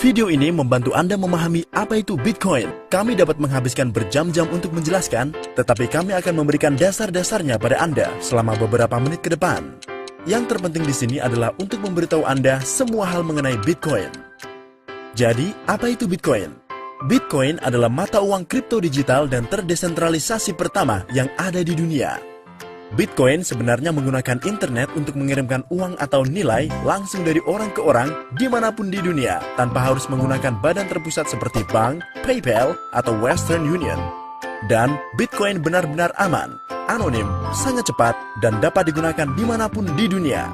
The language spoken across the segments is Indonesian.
Video ini membantu Anda memahami apa itu Bitcoin. Kami dapat menghabiskan berjam-jam untuk menjelaskan, tetapi kami akan memberikan dasar-dasarnya pada Anda selama beberapa menit ke depan. Yang terpenting di sini adalah untuk memberitahu Anda semua hal mengenai Bitcoin. Jadi, apa itu Bitcoin? Bitcoin adalah mata uang kripto digital dan terdesentralisasi pertama yang ada di dunia. Bitcoin sebenarnya menggunakan internet untuk mengirimkan uang atau nilai langsung dari orang ke orang dimanapun di dunia tanpa harus menggunakan badan terpusat seperti bank, PayPal, atau Western Union. Dan Bitcoin benar-benar aman, anonim, sangat cepat, dan dapat digunakan dimanapun di dunia.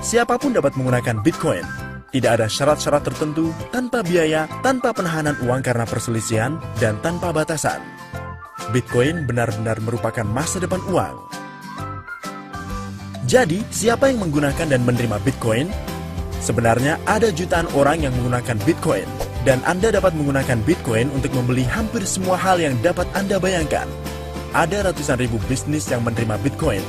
Siapapun dapat menggunakan Bitcoin. Tidak ada syarat-syarat tertentu, tanpa biaya, tanpa penahanan uang karena perselisihan, dan tanpa batasan. Bitcoin benar-benar merupakan masa depan uang. Jadi, siapa yang menggunakan dan menerima Bitcoin? Sebenarnya ada jutaan orang yang menggunakan Bitcoin, dan Anda dapat menggunakan Bitcoin untuk membeli hampir semua hal yang dapat Anda bayangkan. Ada ratusan ribu bisnis yang menerima Bitcoin.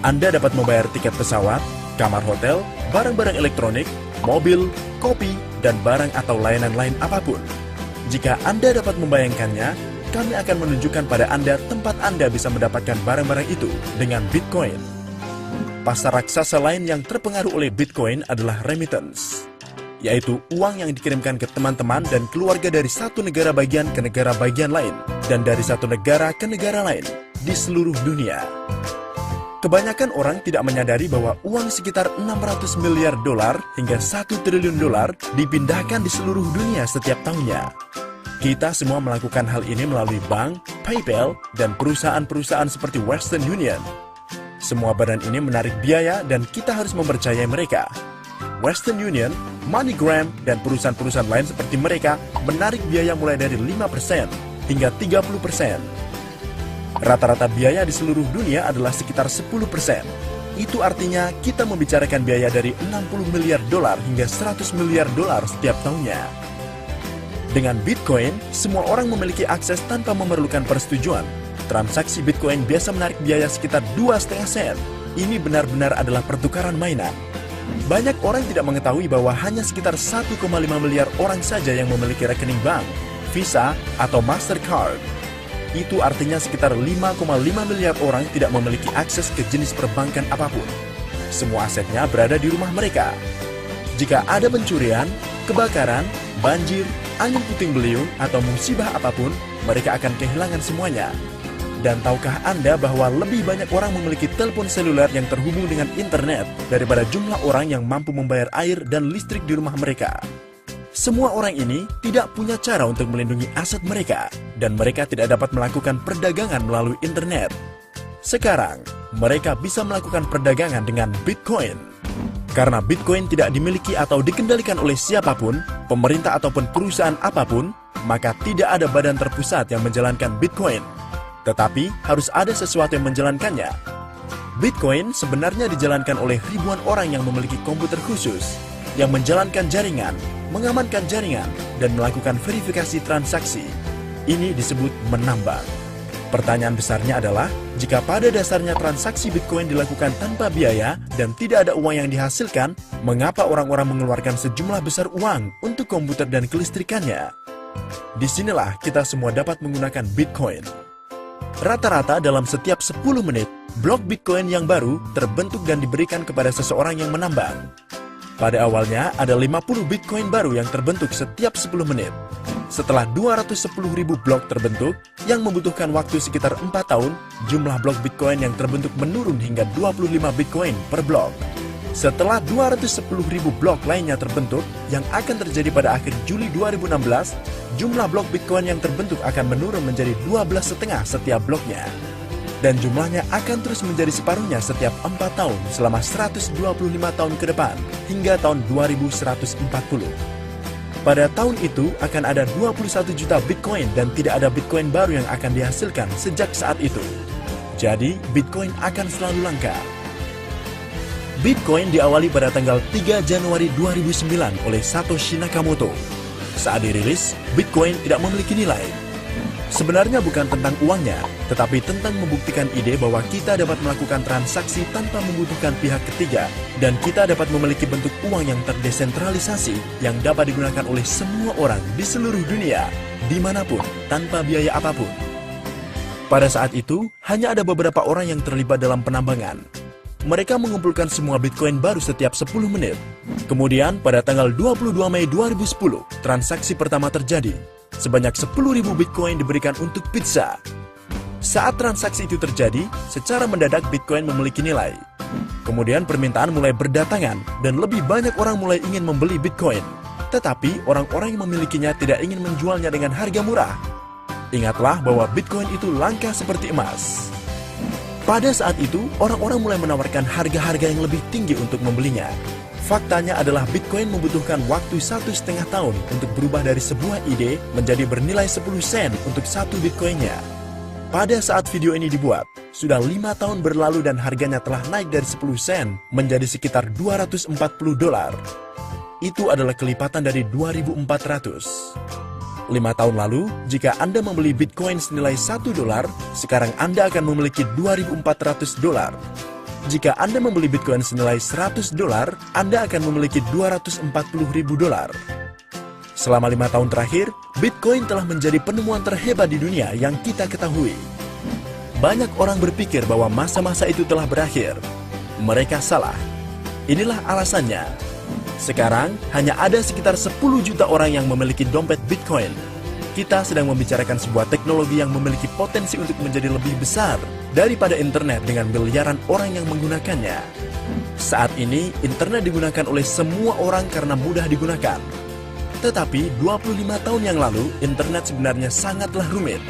Anda dapat membayar tiket pesawat, kamar hotel, barang-barang elektronik, mobil, kopi, dan barang atau layanan lain apapun. Jika Anda dapat membayangkannya, kami akan menunjukkan pada Anda tempat Anda bisa mendapatkan barang-barang itu dengan Bitcoin. Pasar raksasa lain yang terpengaruh oleh Bitcoin adalah remittance, yaitu uang yang dikirimkan ke teman-teman dan keluarga dari satu negara bagian ke negara bagian lain, dan dari satu negara ke negara lain di seluruh dunia. Kebanyakan orang tidak menyadari bahwa uang sekitar 600 miliar dolar hingga 1 triliun dolar dipindahkan di seluruh dunia setiap tahunnya. Kita semua melakukan hal ini melalui bank, PayPal, dan perusahaan-perusahaan seperti Western Union. Semua badan ini menarik biaya dan kita harus mempercayai mereka. Western Union, MoneyGram, dan perusahaan-perusahaan lain seperti mereka menarik biaya mulai dari 5% hingga 30%. Rata-rata biaya di seluruh dunia adalah sekitar 10%. Itu artinya kita membicarakan biaya dari 60 miliar dolar hingga 100 miliar dolar setiap tahunnya. Dengan Bitcoin, semua orang memiliki akses tanpa memerlukan persetujuan. Transaksi Bitcoin biasa menarik biaya sekitar 2,5 sen. Ini benar-benar adalah pertukaran mainan. Banyak orang tidak mengetahui bahwa hanya sekitar 1,5 miliar orang saja yang memiliki rekening bank, Visa, atau Mastercard. Itu artinya sekitar 5,5 miliar orang tidak memiliki akses ke jenis perbankan apapun. Semua asetnya berada di rumah mereka. Jika ada pencurian, kebakaran, banjir, angin puting beliung, atau musibah apapun, mereka akan kehilangan semuanya. Dan tahukah Anda bahwa lebih banyak orang memiliki telepon seluler yang terhubung dengan internet daripada jumlah orang yang mampu membayar air dan listrik di rumah mereka? Semua orang ini tidak punya cara untuk melindungi aset mereka, dan mereka tidak dapat melakukan perdagangan melalui internet. Sekarang, mereka bisa melakukan perdagangan dengan Bitcoin. Karena Bitcoin tidak dimiliki atau dikendalikan oleh siapapun, pemerintah ataupun perusahaan apapun, maka tidak ada badan terpusat yang menjalankan Bitcoin. Tetapi harus ada sesuatu yang menjalankannya. Bitcoin sebenarnya dijalankan oleh ribuan orang yang memiliki komputer khusus, yang menjalankan jaringan, mengamankan jaringan, dan melakukan verifikasi transaksi. Ini disebut menambang. Pertanyaan besarnya adalah, jika pada dasarnya transaksi Bitcoin dilakukan tanpa biaya dan tidak ada uang yang dihasilkan, mengapa orang-orang mengeluarkan sejumlah besar uang untuk komputer dan kelistrikannya? Disinilah kita semua dapat menggunakan Bitcoin. Rata-rata dalam setiap 10 menit, blok Bitcoin yang baru terbentuk dan diberikan kepada seseorang yang menambang. Pada awalnya, ada 50 Bitcoin baru yang terbentuk setiap 10 menit. Setelah 210.000 blok terbentuk, yang membutuhkan waktu sekitar 4 tahun, jumlah blok Bitcoin yang terbentuk menurun hingga 25 Bitcoin per blok. Setelah 210.000 blok lainnya terbentuk, yang akan terjadi pada akhir Juli 2016, jumlah blok Bitcoin yang terbentuk akan menurun menjadi 12,5 setiap bloknya. Dan jumlahnya akan terus menjadi separuhnya setiap 4 tahun selama 125 tahun ke depan, hingga tahun 2140. Pada tahun itu akan ada 21 juta Bitcoin dan tidak ada Bitcoin baru yang akan dihasilkan sejak saat itu. Jadi, Bitcoin akan selalu langka. Bitcoin diawali pada tanggal 3 Januari 2009 oleh Satoshi Nakamoto. Saat dirilis, Bitcoin tidak memiliki nilai. Sebenarnya bukan tentang uangnya, tetapi tentang membuktikan ide bahwa kita dapat melakukan transaksi tanpa membutuhkan pihak ketiga, dan kita dapat memiliki bentuk uang yang terdesentralisasi yang dapat digunakan oleh semua orang di seluruh dunia, dimanapun, tanpa biaya apapun. Pada saat itu, hanya ada beberapa orang yang terlibat dalam penambangan. Mereka mengumpulkan semua Bitcoin baru setiap 10 menit. Kemudian, pada tanggal 22 Mei 2010, transaksi pertama terjadi. Sebanyak 10.000 Bitcoin diberikan untuk pizza. Saat transaksi itu terjadi, secara mendadak Bitcoin memiliki nilai. Kemudian permintaan mulai berdatangan dan lebih banyak orang mulai ingin membeli Bitcoin. Tetapi orang-orang yang memilikinya tidak ingin menjualnya dengan harga murah. Ingatlah bahwa Bitcoin itu langka seperti emas. Pada saat itu, orang-orang mulai menawarkan harga-harga yang lebih tinggi untuk membelinya. Faktanya adalah Bitcoin membutuhkan waktu 1,5 tahun untuk berubah dari sebuah ide menjadi bernilai 10 sen untuk satu Bitcoinnya. Pada saat video ini dibuat, sudah 5 tahun berlalu dan harganya telah naik dari 10 sen menjadi sekitar $240. Itu adalah kelipatan dari 2.400. 5 tahun lalu, jika Anda membeli Bitcoin senilai $1, sekarang Anda akan memiliki $2.400. Jika Anda membeli Bitcoin senilai $100, Anda akan memiliki $240.000. Selama 5 tahun terakhir, Bitcoin telah menjadi penemuan terhebat di dunia yang kita ketahui. Banyak orang berpikir bahwa masa-masa itu telah berakhir. Mereka salah. Inilah alasannya. Sekarang, hanya ada sekitar 10 juta orang yang memiliki dompet Bitcoin. Kita sedang membicarakan sebuah teknologi yang memiliki potensi untuk menjadi lebih besar daripada internet dengan miliaran orang yang menggunakannya. Saat ini, internet digunakan oleh semua orang karena mudah digunakan. Tetapi, 25 tahun yang lalu, internet sebenarnya sangatlah rumit.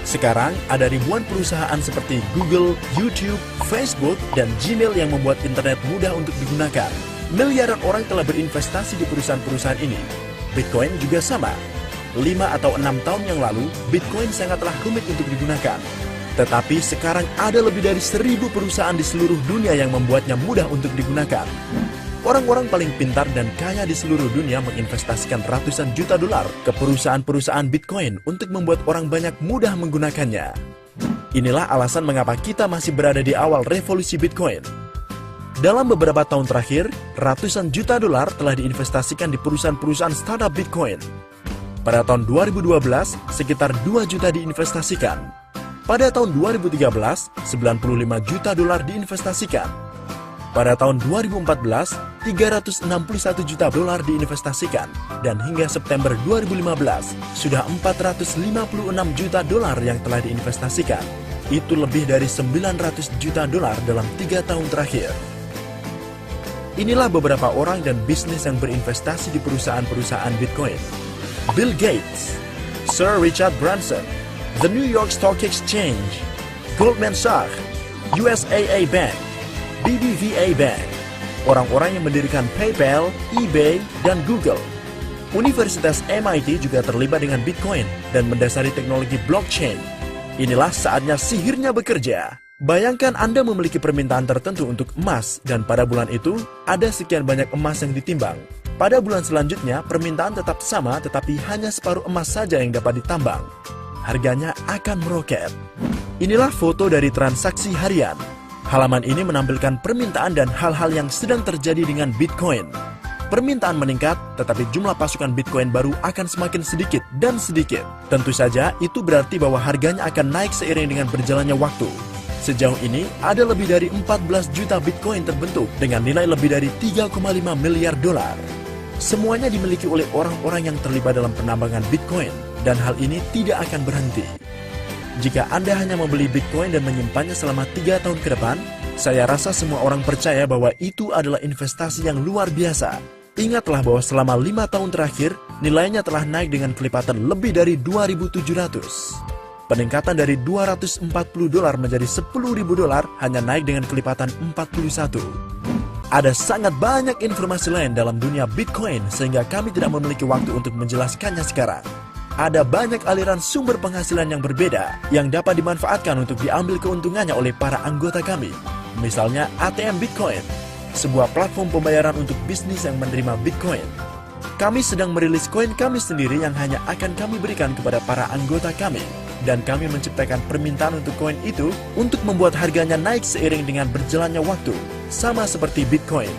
Sekarang, ada ribuan perusahaan seperti Google, YouTube, Facebook, dan Gmail yang membuat internet mudah untuk digunakan. Miliaran orang telah berinvestasi di perusahaan-perusahaan ini. Bitcoin juga sama. 5 atau 6 tahun yang lalu, Bitcoin sangatlah rumit untuk digunakan. Tetapi sekarang ada lebih dari 1.000 perusahaan di seluruh dunia yang membuatnya mudah untuk digunakan. Orang-orang paling pintar dan kaya di seluruh dunia menginvestasikan ratusan juta dolar ke perusahaan-perusahaan Bitcoin untuk membuat orang banyak mudah menggunakannya. Inilah alasan mengapa kita masih berada di awal revolusi Bitcoin. Dalam beberapa tahun terakhir, ratusan juta dolar telah diinvestasikan di perusahaan-perusahaan startup Bitcoin. Pada tahun 2012, sekitar 2 juta diinvestasikan. Pada tahun 2013, 95 juta dolar diinvestasikan. Pada tahun 2014, 361 juta dolar diinvestasikan. Dan hingga September 2015, sudah 456 juta dolar yang telah diinvestasikan. Itu lebih dari 900 juta dolar dalam 3 tahun terakhir. Inilah beberapa orang dan bisnis yang berinvestasi di perusahaan-perusahaan Bitcoin. Bill Gates, Sir Richard Branson, The New York Stock Exchange, Goldman Sachs, USAA Bank, BBVA Bank, orang-orang yang mendirikan PayPal, eBay, dan Google. Universitas MIT juga terlibat dengan Bitcoin dan mendasari teknologi blockchain. Inilah saatnya sihirnya bekerja. Bayangkan Anda memiliki permintaan tertentu untuk emas dan pada bulan itu ada sekian banyak emas yang ditimbang. Pada bulan selanjutnya permintaan tetap sama tetapi hanya separuh emas saja yang dapat ditambang. Harganya akan meroket. Inilah foto dari transaksi harian. Halaman ini menampilkan permintaan dan hal-hal yang sedang terjadi dengan Bitcoin. Permintaan meningkat, tetapi jumlah pasukan Bitcoin baru akan semakin sedikit dan sedikit. Tentu saja itu berarti bahwa harganya akan naik seiring dengan berjalannya waktu. Sejauh ini, ada lebih dari 14 juta Bitcoin terbentuk dengan nilai lebih dari 3,5 miliar dolar. Semuanya dimiliki oleh orang-orang yang terlibat dalam penambangan Bitcoin, dan hal ini tidak akan berhenti. Jika Anda hanya membeli Bitcoin dan menyimpannya selama 3 tahun ke depan, saya rasa semua orang percaya bahwa itu adalah investasi yang luar biasa. Ingatlah bahwa selama 5 tahun terakhir, nilainya telah naik dengan kelipatan lebih dari 2.700. Peningkatan dari $240 menjadi $10.000 hanya naik dengan kelipatan 41. Ada sangat banyak informasi lain dalam dunia Bitcoin sehingga kami tidak memiliki waktu untuk menjelaskannya sekarang. Ada banyak aliran sumber penghasilan yang berbeda yang dapat dimanfaatkan untuk diambil keuntungannya oleh para anggota kami. Misalnya ATM Bitcoin, sebuah platform pembayaran untuk bisnis yang menerima Bitcoin. Kami sedang merilis koin kami sendiri yang hanya akan kami berikan kepada para anggota kami. dan kami menciptakan permintaan untuk koin itu untuk membuat harganya naik seiring dengan berjalannya waktu, sama seperti Bitcoin.